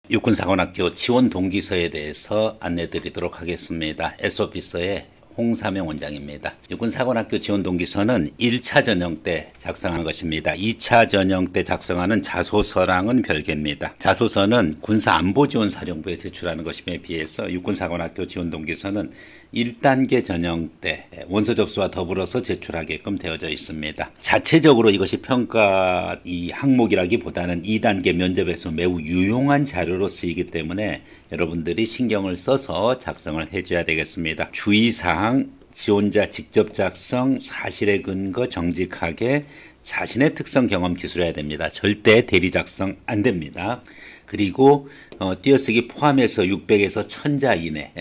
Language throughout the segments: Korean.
육군사관학교 지원 동기서에 대해서 안내드리도록 하겠습니다. SOP서의 홍삼영 원장입니다. 육군사관학교 지원 동기서는 1차 전형 때 작성한 것입니다. 2차 전형 때 작성하는 자소서랑은 별개입니다. 자소서는 군사안보지원사령부에 제출하는 것임에 비해서 육군사관학교 지원 동기서는 1단계 전형 때 원서 접수와 더불어서 제출하게끔 되어져 있습니다. 자체적으로 이것이 평가 이 항목이라기보다는 2단계 면접에서 매우 유용한 자료로 쓰이기 때문에 여러분들이 신경을 써서 작성을 해줘야 되겠습니다. 주의사항, 지원자 직접 작성, 사실에 근거 정직하게 자신의 특성 경험 기술해야 됩니다. 절대 대리 작성 안 됩니다. 그리고 띄어쓰기 포함해서 600에서 1000자 이내,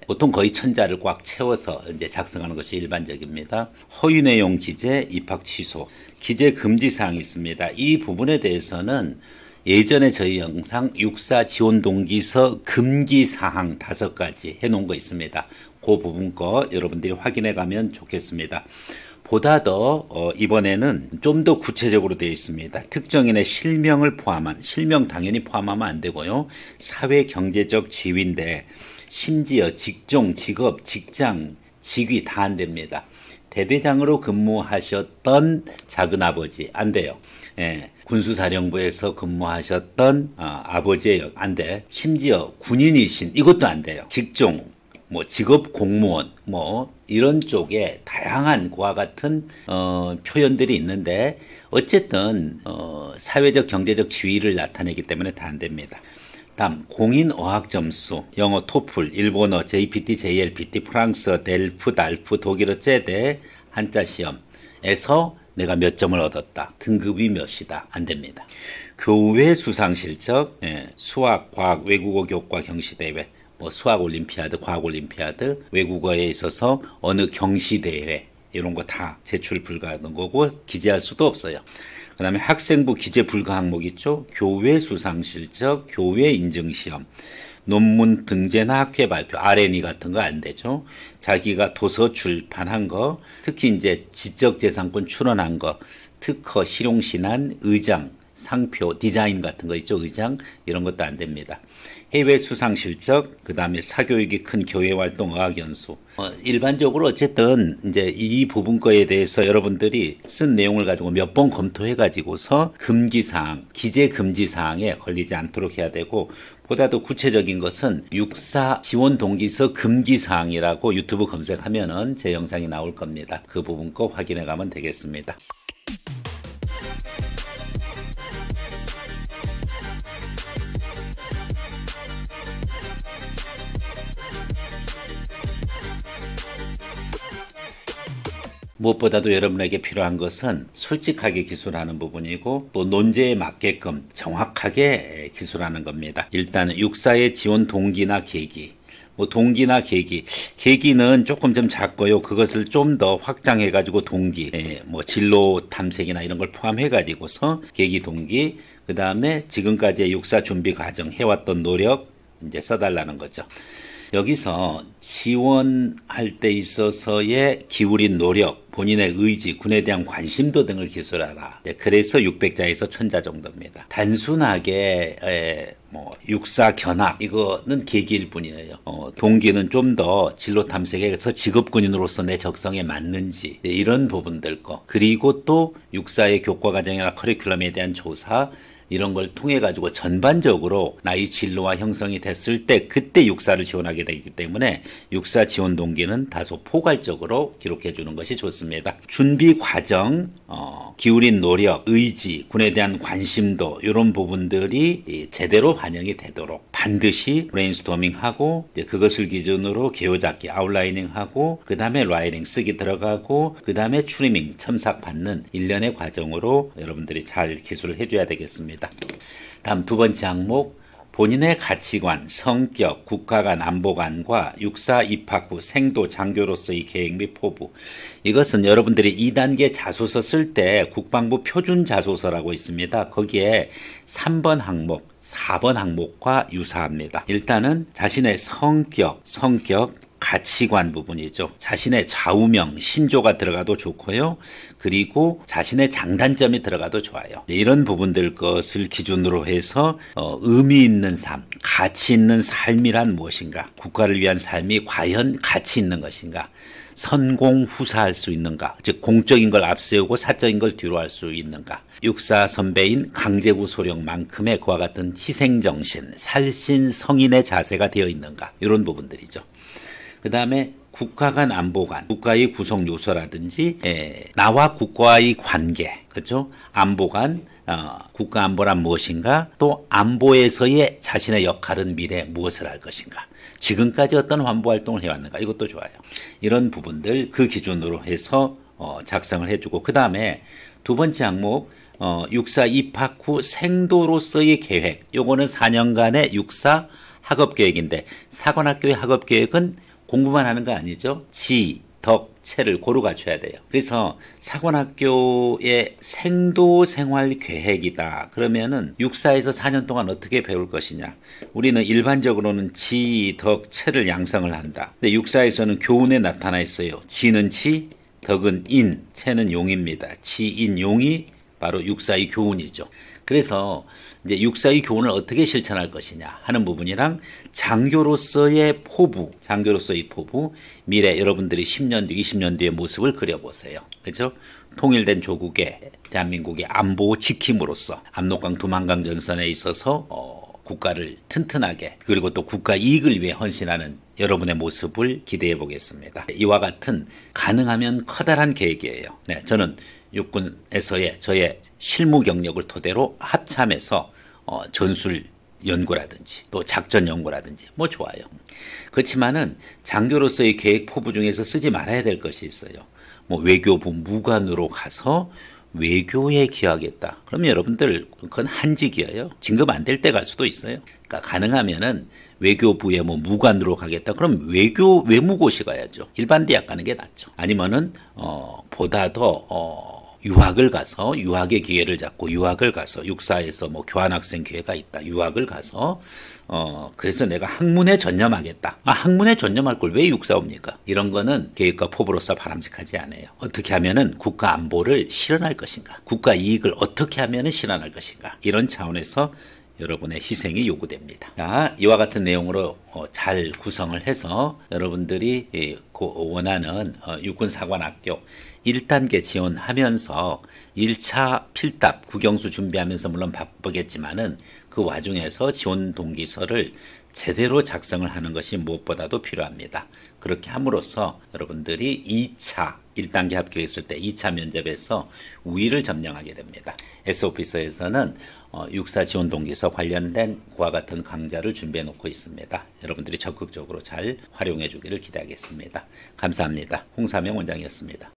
보통 거의 1000자를 꽉 채워서 이제 작성하는 것이 일반적입니다. 허위 내용 기재, 입학 취소, 기재 금지 사항이 있습니다. 이 부분에 대해서는 예전에 저희 영상 육사 지원 동기서 금기 사항 5가지 해놓은 거 있습니다. 그 부분 거 여러분들이 확인해 가면 좋겠습니다. 보다 더 이번에는 좀 더 구체적으로 되어 있습니다. 특정인의 실명을 포함한, 실명 당연히 포함하면 안 되고요. 사회 경제적 지위인데 심지어 직종, 직업, 직장, 직위 다 안 됩니다. 대대장으로 근무하셨던 작은아버지 안 돼요. 예, 군수사령부에서 근무하셨던 아버지의 역 안 돼. 심지어 군인이신 이것도 안 돼요. 직종, 뭐 직업 공무원, 뭐 이런 쪽에 다양한 그와 같은 표현들이 있는데 어쨌든 사회적 경제적 지위를 나타내기 때문에 다 안 됩니다. 다음 공인 어학 점수, 영어 토플, 일본어 JPT, JLPT, 프랑스어 델프, 달프, 독일어 제대, 한자 시험에서 내가 몇 점을 얻었다. 등급이 몇이다. 안 됩니다. 교외 수상 실적, 수학, 과학, 외국어 교과 경시대회, 뭐 수학 올림피아드, 과학 올림피아드, 외국어에 있어서 어느 경시대회 이런 거 다 제출 불가하는 거고 기재할 수도 없어요. 그 다음에 학생부 기재 불가 항목 있죠. 교외 수상 실적, 교외 인증 시험, 논문 등재나 학회 발표, R&E 같은 거 안 되죠. 자기가 도서 출판한 거, 특히 이제 지적재산권 출원한 거, 특허, 실용신안, 의장, 상표, 디자인 같은 거 있죠. 의장, 이런 것도 안 됩니다. 해외 수상 실적, 그 다음에 사교육이 큰 교회 활동 어학연수. 일반적으로 어쨌든 이제 이 부분 거에 대해서 여러분들이 쓴 내용을 가지고 몇 번 검토해 가지고서 금기사항, 기재 금지사항에 걸리지 않도록 해야 되고, 보다 더 구체적인 것은 육사 지원 동기서 금기사항이라고 유튜브 검색하면은 제 영상이 나올 겁니다. 그 부분 거 확인해 가면 되겠습니다. 무엇보다도 여러분에게 필요한 것은 솔직하게 기술하는 부분이고 또 논제에 맞게끔 정확하게 기술하는 겁니다. 일단은 육사의 지원 동기나 계기, 뭐 동기나 계기는 조금 좀 작고요. 그것을 좀 더 확장해 가지고 동기, 뭐 진로 탐색이나 이런 걸 포함해 가지고서 계기 동기, 그 다음에 지금까지의 육사 준비 과정 해왔던 노력 이제 써달라는 거죠. 여기서 지원할 때 있어서의 기울인 노력, 본인의 의지, 군에 대한 관심도 등을 기술하라. 그래서 600자에서 1000자 정도입니다. 단순하게 뭐 육사 견학 이거는 계기일 뿐이에요. 동기는 좀 더 진로 탐색해서 직업군인으로서 내 적성에 맞는지 이런 부분들 거. 그리고 또 육사의 교과 과정이나 커리큘럼에 대한 조사 이런 걸 통해 가지고 전반적으로 나의 진로와 형성이 됐을 때 그때 육사를 지원하게 되기 때문에 육사 지원 동기는 다소 포괄적으로 기록해 주는 것이 좋습니다. 준비 과정, 기울인 노력, 의지, 군에 대한 관심도 이런 부분들이 제대로 반영이 되도록 반드시 브레인스토밍하고 그것을 기준으로 개요잡기, 아웃라이닝하고 그 다음에 라이팅 쓰기 들어가고 그 다음에 추리밍, 첨삭 받는 일련의 과정으로 여러분들이 잘 기술을 해줘야 되겠습니다. 다음 두 번째 항목, 본인의 가치관, 성격, 국가관, 안보관과 육사 입학 후 생도 장교로서의 계획 및 포부. 이것은 여러분들이 2단계 자소서 쓸 때 국방부 표준 자소서라고 있습니다. 거기에 3번 항목, 4번 항목과 유사합니다. 일단은 자신의 성격, 가치관 부분이죠. 자신의 좌우명, 신조가 들어가도 좋고요. 그리고 자신의 장단점이 들어가도 좋아요. 이런 부분들 것을 기준으로 해서 의미 있는 삶, 가치 있는 삶이란 무엇인가? 국가를 위한 삶이 과연 가치 있는 것인가? 선공후사할 수 있는가? 즉 공적인 걸 앞세우고 사적인 걸 뒤로 할 수 있는가? 육사 선배인 강제구 소령만큼의 그와 같은 희생정신, 살신성인의 자세가 되어 있는가? 이런 부분들이죠. 그 다음에 국가 간 안보 간, 국가의 구성 요소라든지 나와 국가의 관계, 그렇죠? 안보 간, 국가 안보란 무엇인가? 또 안보에서의 자신의 역할은 미래에 무엇을 할 것인가? 지금까지 어떤 환보 활동을 해왔는가? 이것도 좋아요. 이런 부분들 그 기준으로 해서 작성을 해주고 그 다음에 두 번째 항목 육사 입학 후 생도로서의 계획. 요거는 4년간의 육사 학업계획인데 사관학교의 학업계획은 공부만 하는 거 아니죠? 지, 덕, 체를 고루 갖춰야 돼요. 그래서 사관학교의 생도생활 계획이다. 그러면은 육사에서 4년 동안 어떻게 배울 것이냐. 우리는 일반적으로는 지, 덕, 체를 양성을 한다. 근데 육사에서는 교훈에 나타나 있어요. 지는 지, 덕은 인, 체는 용입니다. 지, 인, 용이 바로 육사의 교훈이죠. 그래서 이제 육사의 교훈을 어떻게 실천할 것이냐 하는 부분이랑 장교로서의 포부, 미래 여러분들이 10년 뒤, 20년 뒤의 모습을 그려보세요. 그렇죠? 통일된 조국의 대한민국의 안보 지킴으로써 압록강 두만강 전선에 있어서 국가를 튼튼하게 그리고 또 국가 이익을 위해 헌신하는 여러분의 모습을 기대해 보겠습니다. 이와 같은 가능하면 커다란 계획이에요. 네, 저는 육군에서의 저의 실무 경력을 토대로 합참해서 전술 연구라든지 또 작전 연구라든지 뭐 좋아요. 그렇지만은 장교로서의 계획 포부 중에서 쓰지 말아야 될 것이 있어요. 뭐 외교부 무관으로 가서 외교에 기여하겠다. 그러면 여러분들 그건 한직이에요. 진급 안 될 때 갈 수도 있어요. 그러니까 가능하면은 외교부에 뭐 무관으로 가겠다. 그럼 외무고시 가야죠. 일반 대학 가는 게 낫죠. 아니면은 보다 더 유학을 가서 유학의 기회를 잡고 유학을 가서 육사에서 뭐 교환학생 기회가 있다. 유학을 가서 그래서 내가 학문에 전념하겠다. 학문에 전념할 걸 왜 육사 옵니까? 이런 거는 계획과 포부로서 바람직하지 않아요. 어떻게 하면은 국가 안보를 실현할 것인가? 국가 이익을 어떻게 하면은 실현할 것인가? 이런 차원에서 여러분의 희생이 요구됩니다. 자, 이와 같은 내용으로 잘 구성을 해서 여러분들이 원하는 육군사관학교 1단계 지원하면서 1차 필답 국영수 준비하면서 물론 바쁘겠지만은 그 와중에서 지원 동기서를 제대로 작성을 하는 것이 무엇보다도 필요합니다. 그렇게 함으로써 여러분들이 2차 1단계 합격했을 때 2차 면접에서 우위를 점령하게 됩니다. S오피서에서는 육사 지원 동기서 관련된 그와 같은 강좌를 준비해 놓고 있습니다. 여러분들이 적극적으로 잘 활용해 주기를 기대하겠습니다. 감사합니다. 홍사명 원장이었습니다.